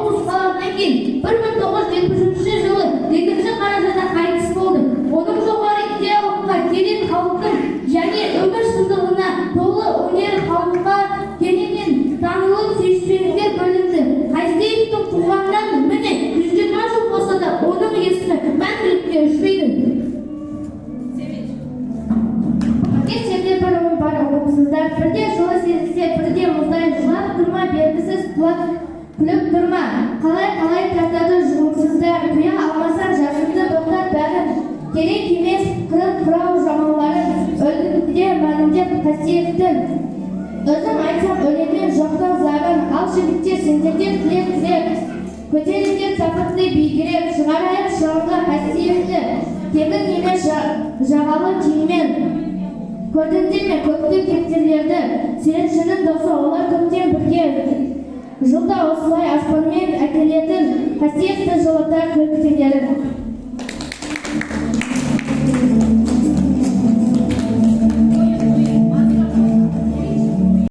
облыс қалғаннан кейін 1973 жылы 2 қарашада қайтыс болды. Оның жоғары идеялыққа терең халықтың және өмір шындығына толы өнер халыққа кеңінен танылып сүйіспеншіліктер бөлінді. Қайсеновтың туғанынан міне 120 жыл болса да оның есімі мәңгілікке өшпейді. Сендер бір ұғым бар ұғымсыздар, бірде жылы сезілсе, бірде мұздай жылап тұрма, белгісіз күліп тұрма. Қалай тартады жұғымсыздар, құя алмасаң жасынды тоқтат бәрін. Керек емес қырық құрау жамауларын, өлгінде мәніндеп қасиеттің. Өзім айтсам өлемен жоқтау зарын, ал жігіттер сендерден тілек. Көтеріңдер тапытты бейгерек, шығарайық шығынға қасиетті. Тегін емес жағалы тимен. Көрдіңдер ме көкті кептерлерді, сүйіншінің досы олар көптен бірге. Жылда осылай аспанмен әкелетін қасиетті жылытар көктемдерін.